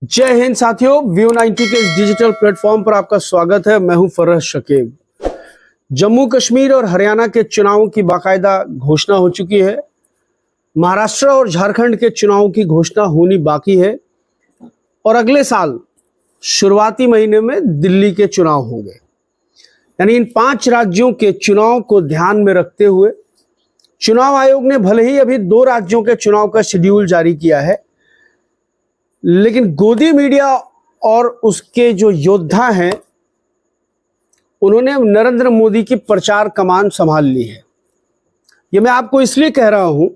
जय हिंद साथियों, व्यू 90 के इस डिजिटल प्लेटफॉर्म पर आपका स्वागत है। मैं हूं फरहत शकीब। जम्मू कश्मीर और हरियाणा के चुनावों की बाकायदा घोषणा हो चुकी है। महाराष्ट्र और झारखंड के चुनावों की घोषणा होनी बाकी है और अगले साल शुरुआती महीने में दिल्ली के चुनाव होंगे। यानी इन 5 राज्यों के चुनाव को ध्यान में रखते हुए चुनाव आयोग ने भले ही अभी 2 राज्यों के चुनाव का शेड्यूल जारी किया है, लेकिन गोदी मीडिया और उसके जो योद्धा हैं उन्होंने नरेंद्र मोदी की प्रचार कमान संभाल ली है। ये मैं आपको इसलिए कह रहा हूं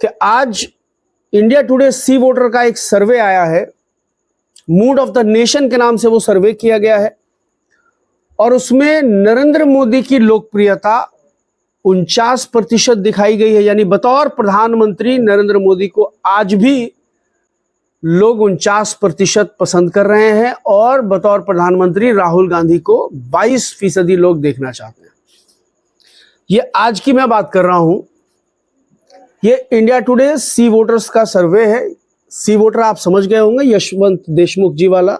कि आज इंडिया टुडे सी वोटर का एक सर्वे आया है। मूड ऑफ द नेशन के नाम से वो सर्वे किया गया है और उसमें नरेंद्र मोदी की लोकप्रियता 49% दिखाई गई है। यानी बतौर प्रधानमंत्री नरेंद्र मोदी को आज भी लोग 49% पसंद कर रहे हैं और बतौर प्रधानमंत्री राहुल गांधी को 22% लोग देखना चाहते हैं। ये आज की मैं बात कर रहा हूं। ये इंडिया टुडे सी वोटर्स का सर्वे है। सी वोटर आप समझ गए होंगे, यशवंत देशमुख जी वाला।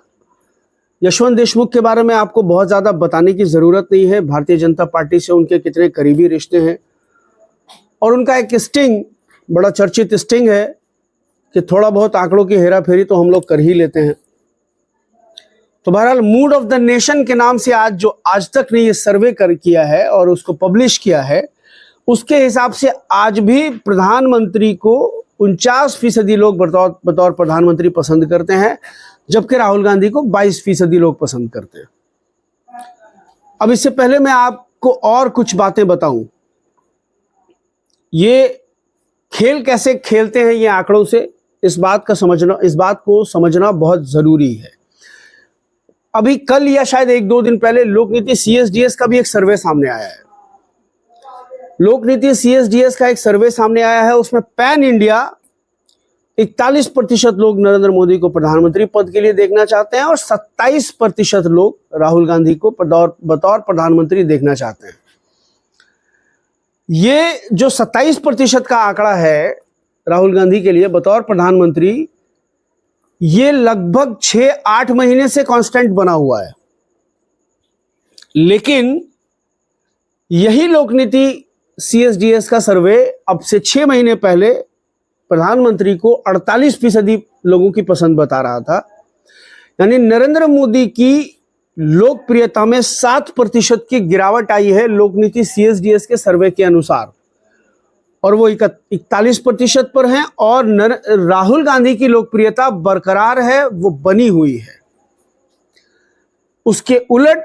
यशवंत देशमुख के बारे में आपको बहुत ज्यादा बताने की जरूरत नहीं है। भारतीय जनता पार्टी से उनके कितने करीबी रिश्ते हैं और उनका एक स्टिंग, बड़ा चर्चित स्टिंग है कि थोड़ा बहुत आंकड़ों की हेरा फेरी तो हम लोग कर ही लेते हैं। तो बहरहाल मूड ऑफ द नेशन के नाम से आज तक ने ये सर्वे किया है और उसको पब्लिश किया है, उसके हिसाब से आज भी प्रधानमंत्री को 49% लोग बतौर प्रधानमंत्री पसंद करते हैं, जबकि राहुल गांधी को 22% लोग पसंद करते हैं। अब इससे पहले मैं आपको और कुछ बातें बताऊं। ये खेल कैसे खेलते हैं ये आंकड़ों से, इस बात को समझना बहुत जरूरी है। अभी कल या शायद 1-2 दिन पहले लोक नीति CSDS का भी एक सर्वे सामने आया है। लोक नीति CSDS का एक सर्वे सामने आया है, उसमें पैन इंडिया 41% लोग नरेंद्र मोदी को प्रधानमंत्री पद के लिए देखना चाहते हैं और 27% लोग राहुल गांधी को बतौर प्रधानमंत्री देखना चाहते हैं। ये जो 27% का आंकड़ा है राहुल गांधी के लिए बतौर प्रधानमंत्री, ये लगभग 6-8 महीने से कांस्टेंट बना हुआ है। लेकिन यही लोक नीति CSDS का सर्वे अब से 6 महीने पहले प्रधानमंत्री को 48% लोगों की पसंद बता रहा था। यानी नरेंद्र मोदी की लोकप्रियता में 7% की गिरावट आई है लोक नीति CSDS के सर्वे के अनुसार, और वो 41% पर है। और राहुल गांधी की लोकप्रियता बरकरार है, वो बनी हुई है। उसके उलट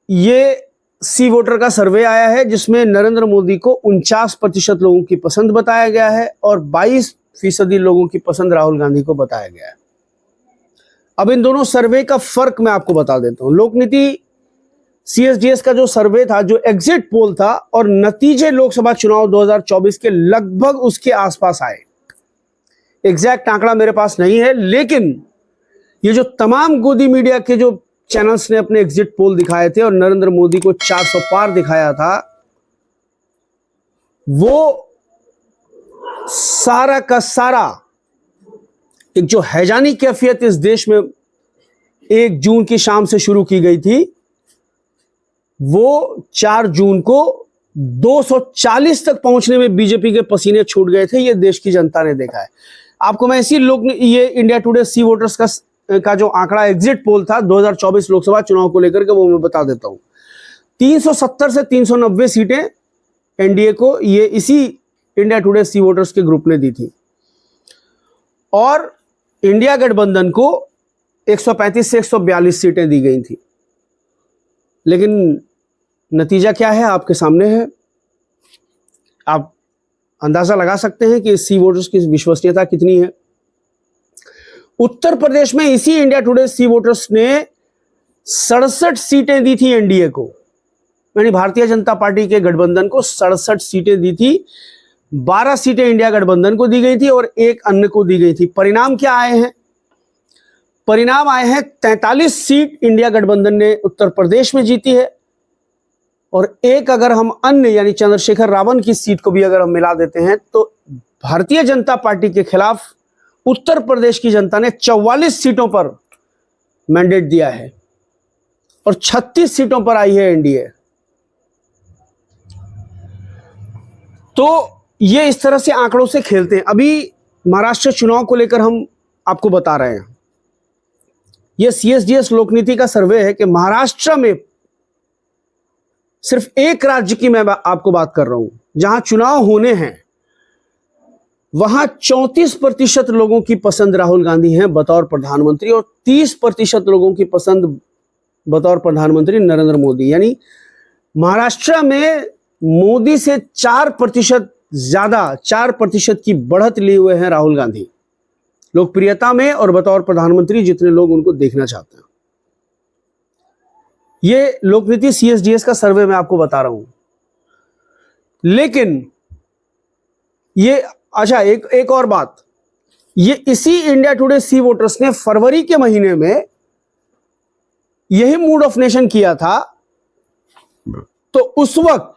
ये सी वोटर का सर्वे आया है जिसमें नरेंद्र मोदी को 49% लोगों की पसंद बताया गया है और 22% लोगों की पसंद राहुल गांधी को बताया गया है। अब इन दोनों सर्वे का फर्क मैं आपको बता देता हूं। लोक नीति CSDS का जो सर्वे था, जो एग्जिट पोल था, और नतीजे लोकसभा चुनाव 2024 के लगभग उसके आसपास आए। एग्जैक्ट आंकड़ा मेरे पास नहीं है, लेकिन ये जो तमाम गोदी मीडिया के जो चैनल्स ने अपने एग्जिट पोल दिखाए थे और नरेंद्र मोदी को 400 पार दिखाया था, वो सारा का सारा एक जो हैजानी कैफियत इस देश में 1 जून की शाम से शुरू की गई थी, वो 4 जून को 240 तक पहुंचने में बीजेपी के पसीने छूट गए थे। ये देश की जनता ने देखा है। आपको मैं ये इंडिया टुडे सी वोटर्स का जो आंकड़ा एग्जिट पोल था 2024 लोकसभा चुनाव को लेकर के, वो मैं बता देता हूं। 370 से 390 सीटें एनडीए को ये इसी इंडिया टुडे सी वोटर्स के ग्रुप ने दी थी और इंडिया गठबंधन को 135 से 142 सीटें दी गई थी। लेकिन नतीजा क्या है आपके सामने है। आप अंदाजा लगा सकते हैं कि सी वोटर्स की विश्वसनीयता कितनी है। उत्तर प्रदेश में इसी इंडिया टुडे सी वोटर्स ने 67 सीटें दी थी एनडीए को, यानी भारतीय जनता पार्टी के गठबंधन को 67 सीटें दी थी। 12 सीटें इंडिया गठबंधन को दी गई थी और 1 अन्य को दी गई थी। परिणाम क्या आए हैं? परिणाम आए हैं 43 सीट इंडिया गठबंधन ने उत्तर प्रदेश में जीती है और 1 अगर हम अन्य यानी चंद्रशेखर रावण की सीट को भी अगर हम मिला देते हैं तो भारतीय जनता पार्टी के खिलाफ उत्तर प्रदेश की जनता ने 44 सीटों पर मैंडेट दिया है और 36 सीटों पर आई है एनडीए। तो ये इस तरह से आंकड़ों से खेलते हैं। अभी महाराष्ट्र चुनाव को लेकर हम आपको बता रहे हैं, यह सीएसडीएस लोकनीति का सर्वे है कि महाराष्ट्र में सिर्फ एक राज्य की मैं आपको बात कर रहा हूं जहां चुनाव होने हैं, वहां 34% लोगों की पसंद राहुल गांधी है बतौर प्रधानमंत्री और 30% लोगों की पसंद बतौर प्रधानमंत्री नरेंद्र मोदी। यानी महाराष्ट्र में मोदी से 4% ज्यादा, 4% की बढ़त लिए हुए हैं राहुल गांधी लोकप्रियता में और बतौर प्रधानमंत्री जितने लोग उनको देखना चाहते हैं। ये लोकनीति सीएसडीएस का सर्वे मैं आपको बता रहा हूं। लेकिन ये अच्छा, एक और बात, ये इसी इंडिया टुडे सी वोटर्स ने फरवरी के महीने में यही मूड ऑफ नेशन किया था, तो उस वक्त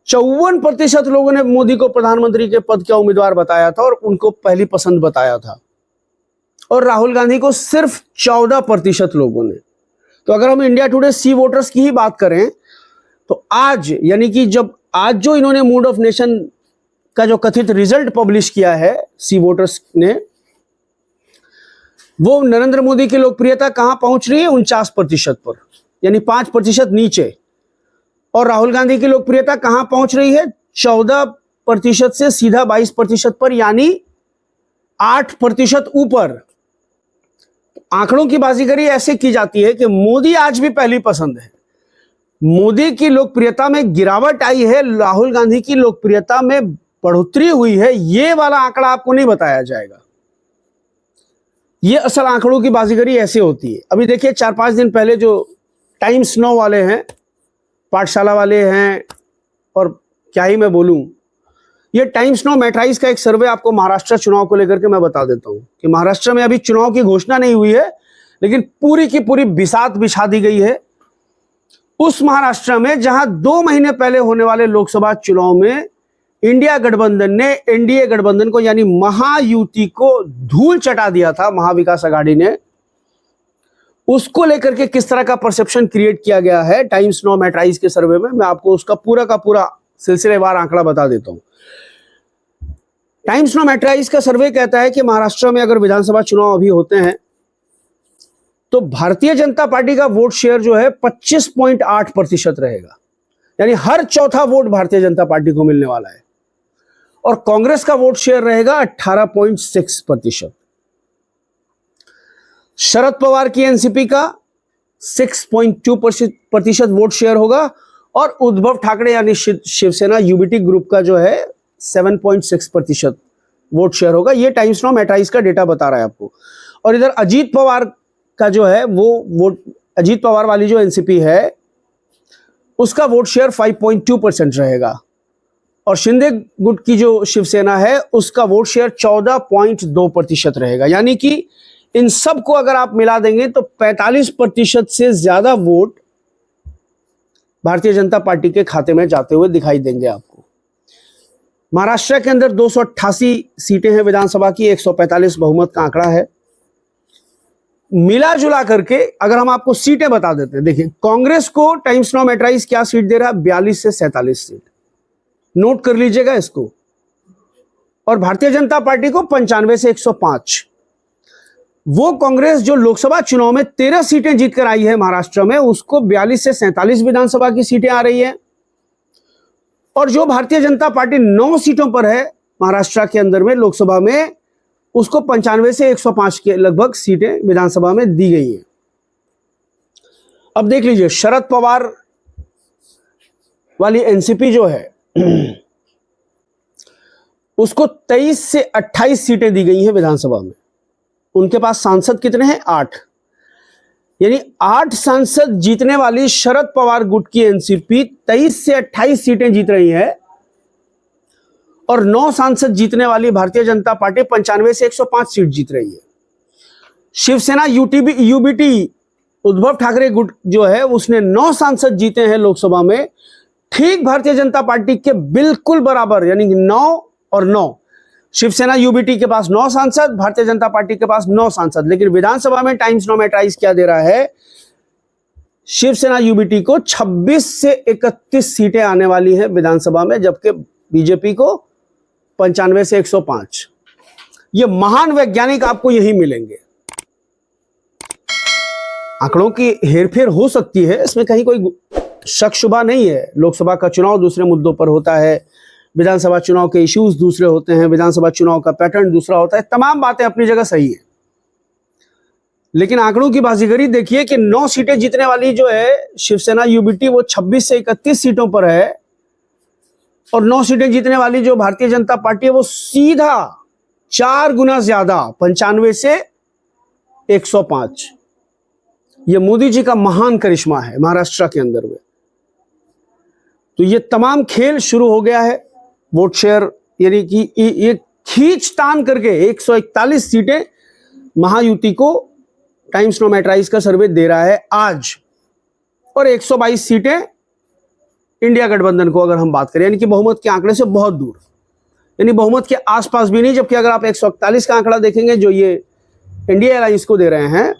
54% लोगों ने मोदी को प्रधानमंत्री के पद का उम्मीदवार बताया था और उनको पहली पसंद बताया था, और राहुल गांधी को सिर्फ 14% लोगों ने। तो अगर हम इंडिया टुडे सी वोटर्स की ही बात करें तो आज, यानी कि जब आज जो इन्होंने मूड ऑफ नेशन का जो कथित रिजल्ट पब्लिश किया है सी वोटर्स ने, वो नरेंद्र मोदी की लोकप्रियता कहां पहुंच रही है? 49% पर, यानी 5% नीचे। और राहुल गांधी की लोकप्रियता कहां पहुंच रही है? 14% से सीधा 22% पर, यानी 8% ऊपर। आंकड़ों की बाजीगरी ऐसे की जाती है कि मोदी आज भी पहली पसंद है, मोदी की लोकप्रियता में गिरावट आई है, राहुल गांधी की लोकप्रियता में बढ़ोतरी हुई है, ये वाला आंकड़ा आपको नहीं बताया जाएगा। ये असल आंकड़ों की बाजीगरी ऐसे होती है। अभी देखिए 4-5 दिन पहले जो टाइम्स नाउ वाले हैं, पाठशाला वाले हैं, और क्या ही मैं बोलूं, ये टाइम्स नाउ मैट्राइज का एक सर्वे आपको महाराष्ट्र चुनाव को लेकर के मैं बता देता हूं कि महाराष्ट्र में अभी चुनाव की घोषणा नहीं हुई है, लेकिन पूरी की पूरी बिसात बिछा दी गई है उस महाराष्ट्र में जहां 2 महीने पहले होने वाले लोकसभा चुनाव में इंडिया गठबंधन ने एनडीए गठबंधन को, यानी महायुति को धूल चटा दिया था महाविकास आघाड़ी ने। उसको लेकर के किस तरह का परसेप्शन क्रिएट किया गया है टाइम्स नाउ मैट्राइज के सर्वे में, मैं आपको उसका पूरा का पूरा सिलसिलेवार आंकड़ा बता देता हूं। टाइम्स नाउ मैट्राइज का सर्वे कहता है कि महाराष्ट्र में अगर विधानसभा चुनाव अभी होते हैं तो भारतीय जनता पार्टी का वोट शेयर जो है 25.8% रहेगा, यानी हर चौथा वोट भारतीय जनता पार्टी को मिलने वाला है। और कांग्रेस का वोट शेयर रहेगा 18.6%। शरद पवार की एनसीपी का 6.2% वोट शेयर होगा और उद्धव ठाकरे यानी शिवसेना यूबीटी ग्रुप का जो है 7.6% वोट शेयर होगा। ये टाइम्स नाउ मैट्राइज का डेटा बता रहा है आपको। और इधर अजीत पवार का जो है वो वोट, अजीत पवार वाली जो एनसीपी है उसका वोट शेयर 5.2% रहेगा, और शिंदे गुट की जो शिवसेना है उसका वोट शेयर 14.2% रहेगा। यानी कि इन सब को अगर आप मिला देंगे तो 45% से ज्यादा वोट भारतीय जनता पार्टी के खाते में जाते हुए दिखाई देंगे आपको। महाराष्ट्र के अंदर 288 सीटें हैं विधानसभा की, 145 बहुमत का आंकड़ा है। मिला जुला करके अगर हम आपको सीटें बता देते हैं, देखिए कांग्रेस को टाइम्स नाउ मैट्राइज क्या सीट दे रहा है? 42 से 47 सीट, नोट कर लीजिएगा इसको। और भारतीय जनता पार्टी को 95 से 105। वो कांग्रेस जो लोकसभा चुनाव में 13 सीटें जीतकर आई है महाराष्ट्र में, उसको 42 से 47 विधानसभा की सीटें आ रही है। और जो भारतीय जनता पार्टी 9 सीटों पर है महाराष्ट्र के अंदर में लोकसभा में, उसको 95 से 105 के लगभग सीटें विधानसभा में दी गई हैं। अब देख लीजिए शरद पवार वाली एनसीपी जो है उसको 23 से 28 सीटें दी गई हैं विधानसभा में। उनके पास सांसद कितने हैं? 8, यानी 8 सांसद जीतने वाली शरद पवार गुट की एनसीपी 23 से 28 सीटें जीत रही है, और 9 सांसद जीतने वाली भारतीय जनता पार्टी 95 से 105 सीट जीत रही है। शिवसेना यूबीटी उद्धव ठाकरे गुट जो है उसने 9 सांसद जीते हैं लोकसभा में, ठीक भारतीय जनता पार्टी के बिल्कुल बराबर, यानी 9 और 9 शिवसेना यूबीटी के पास 9 सांसद, भारतीय जनता पार्टी के पास 9 सांसद। लेकिन विधानसभा में टाइम्स नाउ मैटराइज क्या दे रहा है, शिवसेना यूबीटी को 26 से 31 सीटें आने वाली हैं विधानसभा में, जबकि बीजेपी को 95 से 105। ये महान वैज्ञानिक आपको यही मिलेंगे। आंकड़ों की हेरफेर हो सकती है, इसमें कहीं कोई शक शुबा नहीं है। लोकसभा का चुनाव दूसरे मुद्दों पर होता है, विधानसभा चुनाव के इश्यूज दूसरे होते हैं, विधानसभा चुनाव का पैटर्न दूसरा होता है, तमाम बातें अपनी जगह सही है। लेकिन आंकड़ों की बाजीगरी देखिए कि 9 सीटें जीतने वाली जो है शिवसेना यूबीटी, वो 26 से 31 सीटों पर है, और 9 सीटें जीतने वाली जो भारतीय जनता पार्टी है वो सीधा 4 गुना ज्यादा, 95 से 105। ये मोदी जी का महान करिश्मा है महाराष्ट्र के अंदर में। तो ये तमाम खेल शुरू हो गया है। वोट शेयर यानी कि ये खींचतान करके 141 सीटें महायुति को टाइम्स नाउ मैटराइज का सर्वे दे रहा है आज, और 122 सीटें इंडिया गठबंधन को अगर हम बात करें, यानी कि बहुमत के आंकड़े से बहुत दूर, यानी बहुमत के आसपास भी नहीं। जबकि अगर आप 141 का आंकड़ा देखेंगे जो ये इंडिया अलायंस को दे रहे हैं,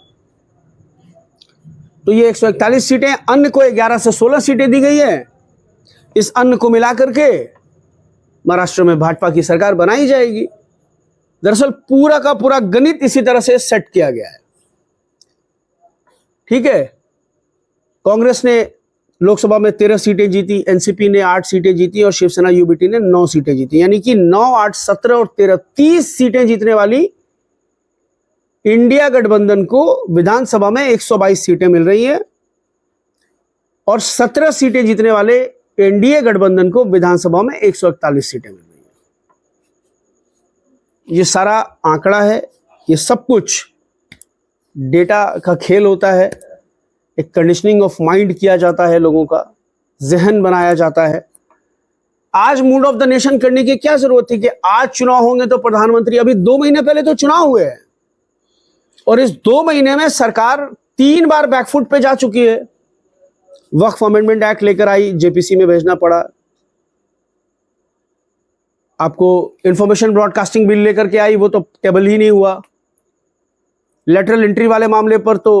तो ये 141 सीटें, अन्य को 11 से 16 सीटें दी गई है। इस अन्य को मिला करके महाराष्ट्र में भाजपा की सरकार बनाई जाएगी। दरअसल पूरा का पूरा गणित इसी तरह से सेट किया गया है। ठीक है, कांग्रेस ने लोकसभा में 13 सीटें जीती, एनसीपी ने 8 सीटें जीती और शिवसेना यूबीटी ने 9 सीटें जीती, यानी कि 9, 8, 17 और 13, 30 सीटें जीतने वाली इंडिया गठबंधन को विधानसभा में 122 सीटें मिल रही है, और 17 सीटें जीतने वाले एनडीए गठबंधन को विधानसभा में 141 सीटें मिल रही है। ये सारा आंकड़ा है, ये सब कुछ डेटा का खेल होता है। एक कंडीशनिंग ऑफ माइंड किया जाता है, लोगों का जहन बनाया जाता है। आज मूड ऑफ द नेशन करने की क्या जरूरत थी कि आज चुनाव होंगे तो प्रधानमंत्री, अभी 2 महीने पहले तो चुनाव हुए हैं, और इस 2 महीने में सरकार 3 बार बैकफुट पे जा चुकी है। वक्फ अमेंडमेंट एक्ट लेकर आई, जेपीसी में भेजना पड़ा। आपको इंफॉर्मेशन ब्रॉडकास्टिंग बिल लेकर के आई, वो तो टेबल ही नहीं हुआ। लेटरल एंट्री वाले मामले पर तो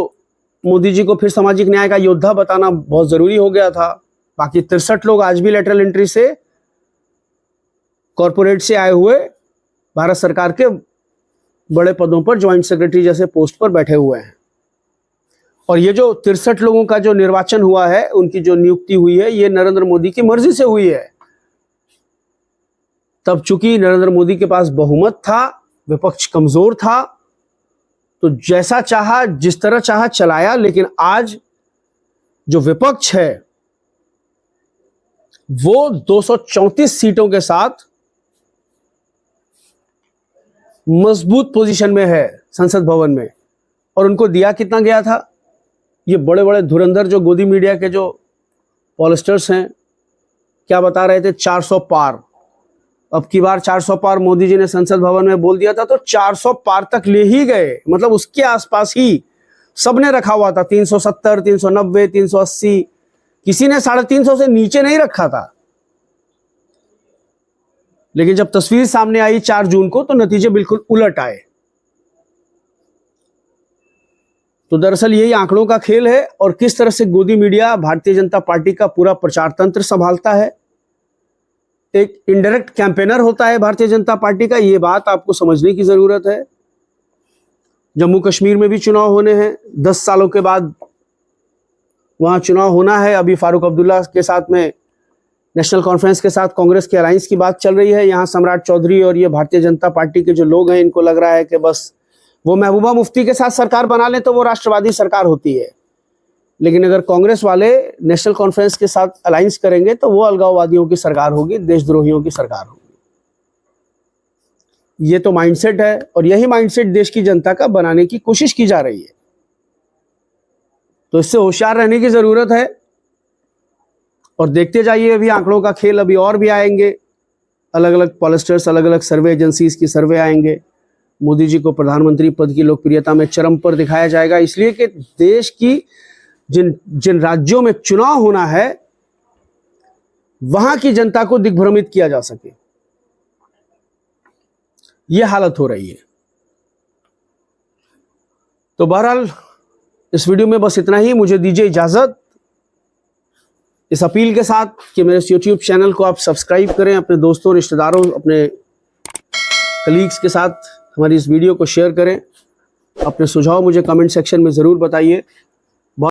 मोदी जी को फिर सामाजिक न्याय का योद्धा बताना बहुत जरूरी हो गया था। बाकी 63 लोग आज भी लेटरल एंट्री से, कॉर्पोरेट से आए हुए भारत सरकार के बड़े पदों पर, ज्वाइंट सेक्रेटरी जैसे पोस्ट पर बैठे हुए हैं। और ये जो 63 लोगों का जो निर्वाचन हुआ है, उनकी जो नियुक्ति हुई है, ये नरेंद्र मोदी की मर्जी से हुई है। तब चूंकि नरेंद्र मोदी के पास बहुमत था, विपक्ष कमजोर था, तो जैसा चाहा जिस तरह चाहा चलाया। लेकिन आज जो विपक्ष है वो 234 सीटों के साथ मजबूत पोजीशन में है संसद भवन में। और उनको दिया कितना गया था, ये बड़े बड़े धुरंधर जो गोदी मीडिया के जो पॉलिस्टर्स हैं, क्या बता रहे थे, 400 पार। अब की बार 400 पार मोदी जी ने संसद भवन में बोल दिया था, तो 400 पार तक ले ही गए, मतलब उसके आसपास ही सबने रखा हुआ था। 370, 390, 380, किसी ने 350 से नीचे नहीं रखा था। लेकिन जब तस्वीर सामने आई 4 जून को, तो नतीजे बिल्कुल उलट आए। तो दरअसल यही आंकड़ों का खेल है, और किस तरह से गोदी मीडिया भारतीय जनता पार्टी का पूरा प्रचार तंत्र संभालता है। एक इनडायरेक्ट कैंपेनर होता है भारतीय जनता पार्टी का, ये बात आपको समझने की जरूरत है। जम्मू कश्मीर में भी चुनाव होने हैं, 10 सालों के बाद वहां चुनाव होना है। अभी फारूक अब्दुल्ला के साथ में नेशनल कॉन्फ्रेंस के साथ कांग्रेस के अलायंस की बात चल रही है। यहाँ सम्राट चौधरी और ये भारतीय जनता पार्टी के जो लोग हैं, इनको लग रहा है कि बस वो महबूबा मुफ्ती के साथ सरकार बना लें तो वो राष्ट्रवादी सरकार होती है। लेकिन अगर कांग्रेस वाले नेशनल कॉन्फ्रेंस के साथ अलायंस करेंगे तो वो अलगाववादियों की सरकार होगी, देशद्रोहियों की सरकार होगी। ये तो माइंडसेट है, और यही माइंडसेट देश की जनता का बनाने की कोशिश की जा रही है। तो इससे होशियार रहने की जरूरत है, और देखते जाइए, अभी आंकड़ों का खेल अभी और भी आएंगे। अलग अलग पॉलिस्टर्स, अलग अलग सर्वे एजेंसीज की सर्वे आएंगे। मोदी जी को प्रधानमंत्री पद की लोकप्रियता में चरम पर दिखाया जाएगा, इसलिए कि देश की जिन राज्यों में चुनाव होना है वहां की जनता को दिग्भ्रमित किया जा सके। ये हालत हो रही है। तो बहरहाल इस वीडियो में बस इतना ही। मुझे दीजिए इजाजत इस अपील के साथ कि मेरे इस यूट्यूब चैनल को आप सब्सक्राइब करें, अपने दोस्तों, रिश्तेदारों, अपने कलीग्स के साथ हमारी इस वीडियो को शेयर करें। अपने सुझाव मुझे कमेंट सेक्शन में ज़रूर बताइए।